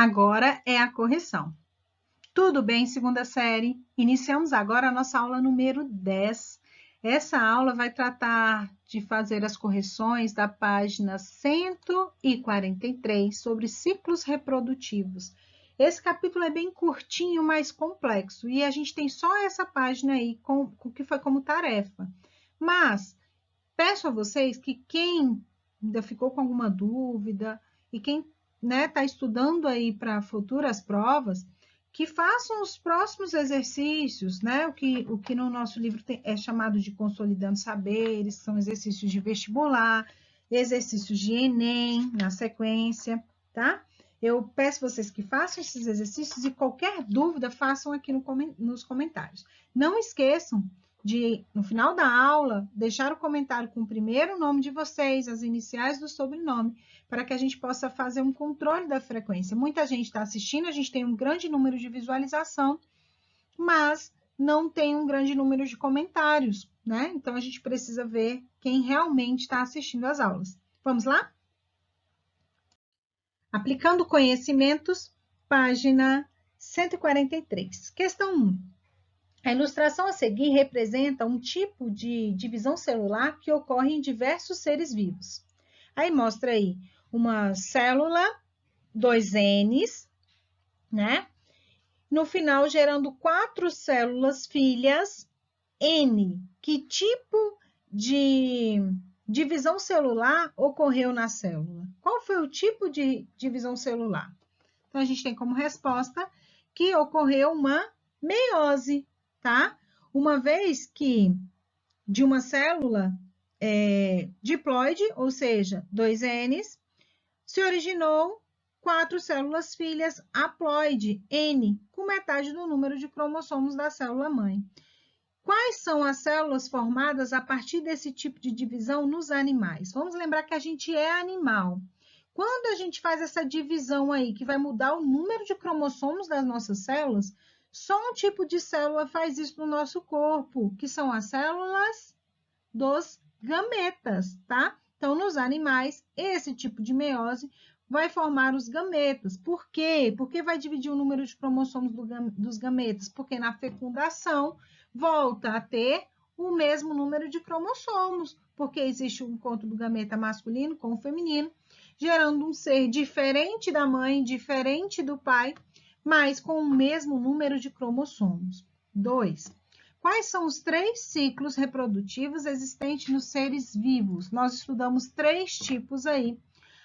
Agora é a correção. Tudo bem, segunda série? Iniciamos agora a nossa aula número 10. Essa aula vai tratar de fazer as correções da página 143 sobre ciclos reprodutivos. Esse capítulo é bem curtinho, mas complexo, e a gente tem só essa página aí com que foi como tarefa. Mas peço a vocês que quem ainda ficou com alguma dúvida e quem está estudando aí para futuras provas, que façam os próximos exercícios, né? O que no nosso livro é chamado de Consolidando Saberes, são exercícios de vestibular, exercícios de Enem, na sequência, tá? Eu peço vocês que façam esses exercícios e qualquer dúvida façam aqui nos comentários. Não esqueçam de, no final da aula, deixar o comentário com o primeiro nome de vocês, as iniciais do sobrenome, para que a gente possa fazer um controle da frequência. Muita gente está assistindo, a gente tem um grande número de visualização, mas não tem um grande número de comentários, né? Então, a gente precisa ver quem realmente está assistindo às aulas. Vamos lá? Aplicando conhecimentos, página 143. Questão 1. A ilustração a seguir representa um tipo de divisão celular que ocorre em diversos seres vivos. Aí mostra aí uma célula, 2 Ns, né? No final, gerando 4 células filhas N. Que tipo de divisão celular ocorreu na célula? Qual foi o tipo de divisão celular? Então, a gente tem como resposta que ocorreu uma meiose, tá? Uma vez que de uma célula diploide, ou seja, 2 Ns, se originou 4 células filhas haploide, N, com metade do número de cromossomos da célula-mãe. Quais são as células formadas a partir desse tipo de divisão nos animais? Vamos lembrar que a gente é animal. Quando a gente faz essa divisão aí, que vai mudar o número de cromossomos das nossas células, só um tipo de célula faz isso no nosso corpo, que são as células dos gametas, tá? Então, nos animais, esse tipo de meiose vai formar os gametas. Por quê? Porque vai dividir o número de cromossomos dos gametas? Porque na fecundação volta a ter o mesmo número de cromossomos, porque existe o encontro do gameta masculino com o feminino, gerando um ser diferente da mãe, diferente do pai, mas com o mesmo número de cromossomos. 2. Quais são os 3 ciclos reprodutivos existentes nos seres vivos? Nós estudamos 3 tipos aí.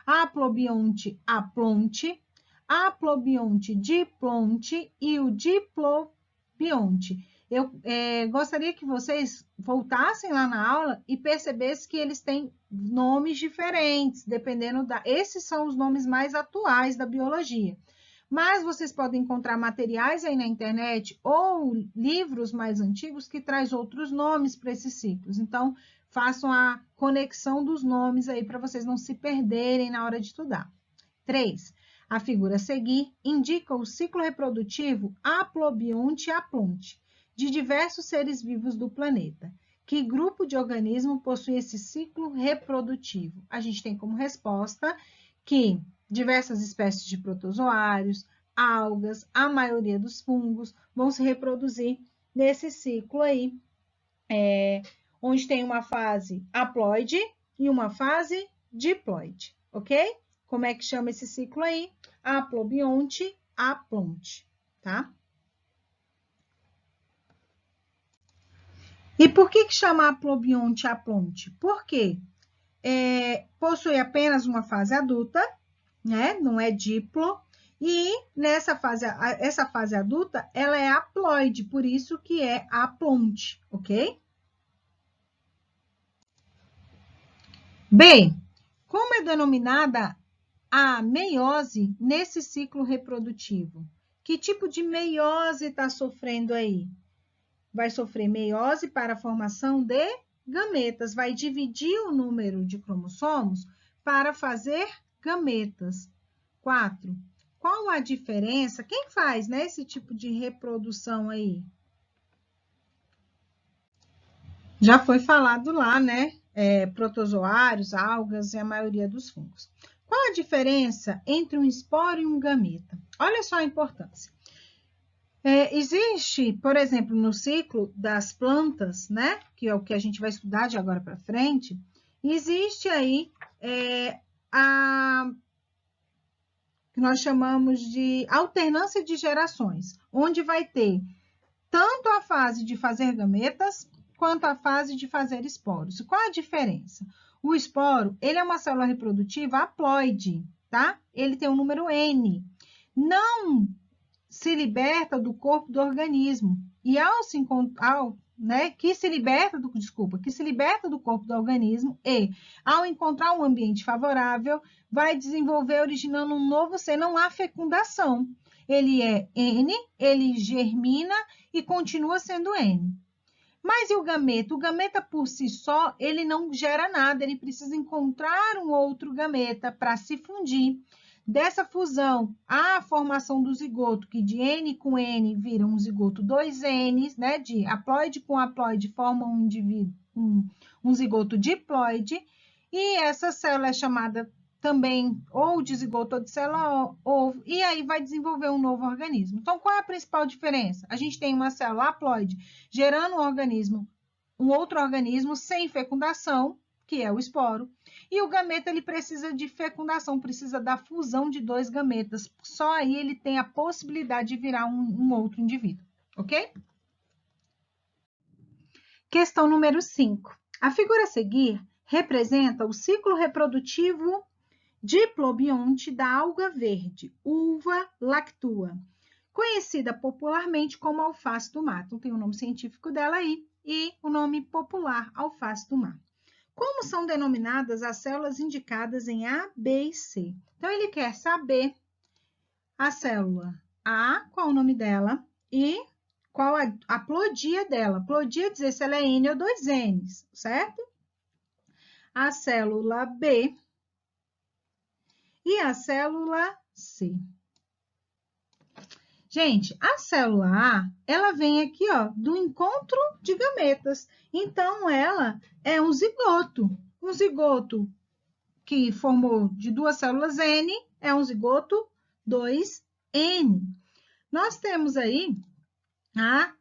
Aplobionte, aplonte, aplobionte, diplonte e o diplobionte. Eu gostaria que vocês voltassem lá na aula e percebessem que eles têm nomes diferentes, dependendo da... Esses são os nomes mais atuais da biologia. Mas vocês podem encontrar materiais aí na internet ou livros mais antigos que traz outros nomes para esses ciclos. Então, façam a conexão dos nomes aí para vocês não se perderem na hora de estudar. 3. A figura a seguir indica o ciclo reprodutivo aplobionte-aplonte de diversos seres vivos do planeta. Que grupo de organismo possui esse ciclo reprodutivo? A gente tem como resposta que diversas espécies de protozoários, algas, a maioria dos fungos vão se reproduzir nesse ciclo aí, onde tem uma fase haploide e uma fase diploide, ok? Como é que chama esse ciclo aí? Aplobionte, aplonte, tá? E por que chama aplobionte, aplonte? Por quê? Possui apenas uma fase adulta, né? Não é diplo, e essa fase adulta, ela é haploide, por isso que é aplonte, ok? B. Como é denominada a meiose nesse ciclo reprodutivo? Que tipo de meiose está sofrendo aí? Vai sofrer meiose para a formação de gametas, vai dividir o número de cromossomos para fazer gametas. 4. Qual a diferença? Quem faz, né, esse tipo de reprodução aí? Já foi falado lá, né? Protozoários, algas e a maioria dos fungos. Qual a diferença entre um esporo e um gameta? Olha só a importância. Existe, por exemplo, no ciclo das plantas, né, que é o que a gente vai estudar de agora para frente, existe aí a que nós chamamos de alternância de gerações, onde vai ter tanto a fase de fazer gametas quanto a fase de fazer esporos. Qual a diferença? O esporo, ele é uma célula reprodutiva haploide, tá? Ele tem o número N. Não se liberta do corpo do organismo. E que se liberta do corpo do organismo e, ao encontrar um ambiente favorável, vai desenvolver originando um novo ser. Não há fecundação. Ele é N, ele germina e continua sendo N. Mas e o gameta? O gameta por si só, ele não gera nada, ele precisa encontrar um outro gameta para se fundir. Dessa fusão, há a formação do zigoto, que de N com N vira um zigoto 2N, né? De haploide com haploide forma um indivíduo, um zigoto diploide, e essa célula é chamada também ou de zigoto ou de célula ovo, e aí vai desenvolver um novo organismo. Então, qual é a principal diferença? A gente tem uma célula haploide gerando um outro organismo sem fecundação, que é o esporo, e o gameta ele precisa de fecundação, precisa da fusão de dois gametas. Só aí ele tem a possibilidade de virar um outro indivíduo, ok? Questão número 5. A figura a seguir representa o ciclo reprodutivo diplobionte da alga verde, Ulva lactua, conhecida popularmente como alface do mar. Então, tem o nome científico dela aí e o nome popular, alface do mar. Como são denominadas as células indicadas em A, B e C? Então, ele quer saber a célula A, qual o nome dela, e qual a plodia dela. Plodia dizer se ela é N ou 2Ns, certo? A célula B e a célula C. Gente, a célula A, ela vem aqui, ó, do encontro de gametas. Então, ela é um zigoto. Um zigoto que formou de duas células N é um zigoto 2N. Nós temos aí a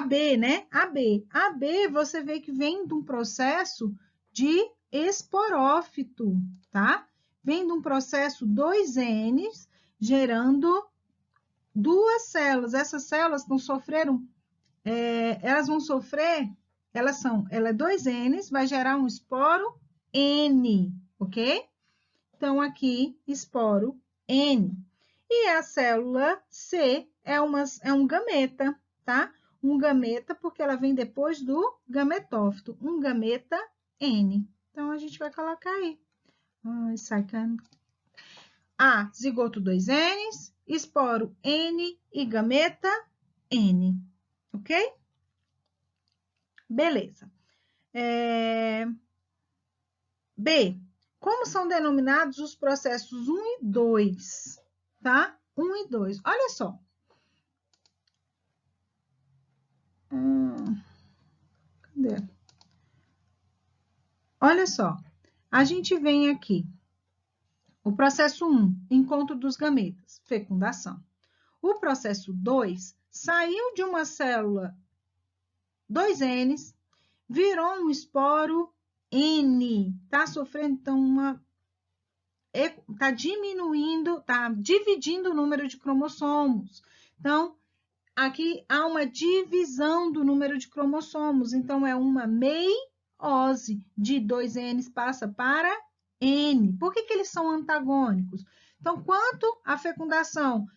B, né? A B, você vê que vem de um processo de esporófito, tá? Vem de um processo 2Ns gerando duas células. Essas células não sofreram, elas vão sofrer, ela é 2Ns, vai gerar um esporo N, ok? Então, aqui, esporo N. E a célula C é um gameta, tá? Um gameta, porque ela vem depois do gametófito, um gameta N. Então, a gente vai colocar aí. Ai, sacando. A, zigoto 2Ns, esporo N e gameta N, ok? Beleza. B, como são denominados os processos 1 e 2, tá? 1 e 2, olha só. Cadê? Olha só, a gente vem aqui. O processo 1, encontro dos gametas, fecundação. O processo 2, saiu de uma célula 2Ns, virou um esporo N, tá sofrendo, então, tá diminuindo, tá dividindo o número de cromossomos. Então, aqui há uma divisão do número de cromossomos, então, é uma meiose, de 2Ns passa para N. Por que eles são antagônicos? Então, quanto a fecundação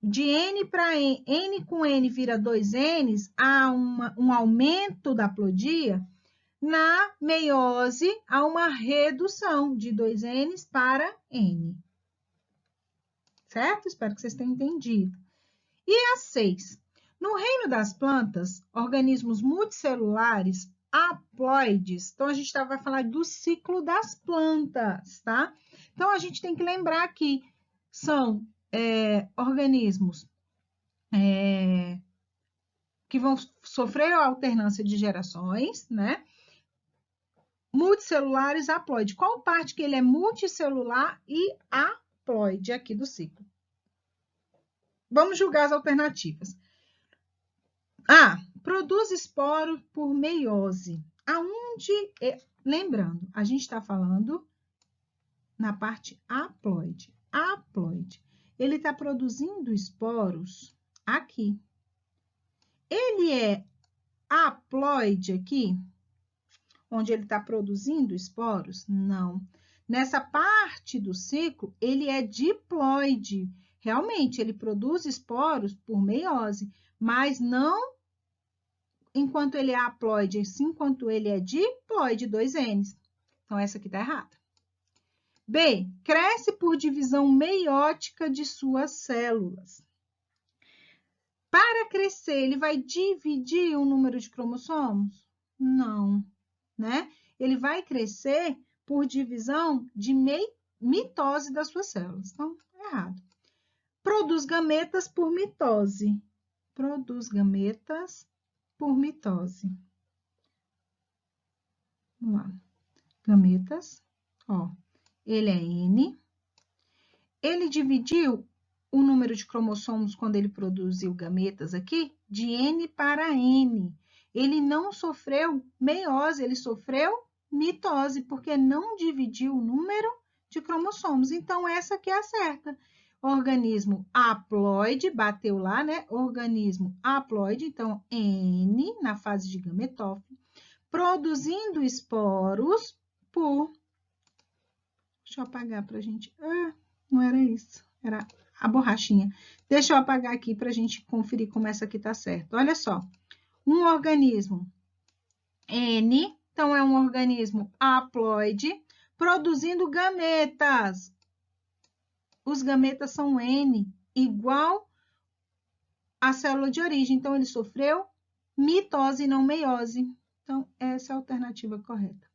de N para N, N com N vira 2Ns, há um aumento da plodia. Na meiose, há uma redução de 2Ns para N. Certo? Espero que vocês tenham entendido. E a 6. No reino das plantas, organismos multicelulares haploides. Então, a gente vai falar do ciclo das plantas, tá? Então, a gente tem que lembrar que são organismos que vão sofrer a alternância de gerações, né? multicelulares haploide. Qual parte que ele é multicelular e haploide aqui do ciclo? Vamos julgar as alternativas. Produz esporo por meiose. Lembrando, a gente está falando na parte haploide. Haploide. Ele está produzindo esporos aqui. Ele é haploide aqui, onde ele está produzindo esporos? Não. Nessa parte do ciclo, ele é diploide. Realmente, ele produz esporos por meiose, mas não enquanto ele é haploide, sim enquanto ele é diploide, 2 N's. Então, essa aqui está errada. B, cresce por divisão meiótica de suas células. Para crescer, ele vai dividir o número de cromossomos? Não, né? Ele vai crescer por divisão de mitose das suas células. Então, errado. Produz gametas por mitose. Produz gametas por mitose. Vamos lá. Gametas, ó. Ele é N. Ele dividiu o número de cromossomos quando ele produziu gametas aqui de N para N. Ele não sofreu meiose, ele sofreu mitose, porque não dividiu o número de cromossomos. Então, essa aqui é a certa. Organismo haploide, bateu lá, né? Organismo haploide, então, N, na fase de gametófilo, produzindo esporos por... Deixa eu apagar para a gente... não era isso, era a borrachinha. Deixa eu apagar aqui para a gente conferir como essa aqui tá certa. Olha só, um organismo N, então é um organismo haploide, produzindo gametas. Os gametas são N, igual a célula de origem. Então, ele sofreu mitose e não meiose. Então, essa é a alternativa correta.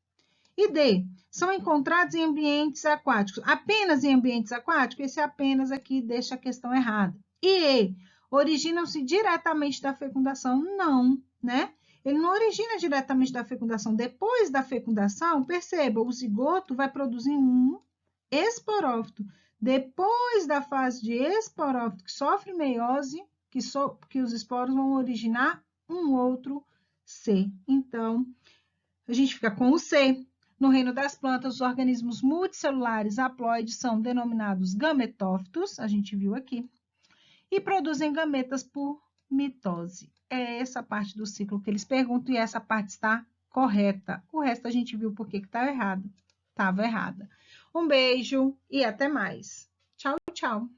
E D, são encontrados em ambientes aquáticos. Apenas em ambientes aquáticos? Esse apenas aqui deixa a questão errada. E E, originam-se diretamente da fecundação? Não, né? Ele não origina diretamente da fecundação. Depois da fecundação, perceba, o zigoto vai produzir um esporófito. Depois da fase de esporófito, que sofre meiose, que os esporos vão originar um outro C. Então, a gente fica com o C. No reino das plantas, os organismos multicelulares haploides são denominados gametófitos, a gente viu aqui, e produzem gametas por mitose. É essa parte do ciclo que eles perguntam e essa parte está correta. O resto a gente viu por que estava errado. Estava errada. Um beijo e até mais. Tchau, tchau.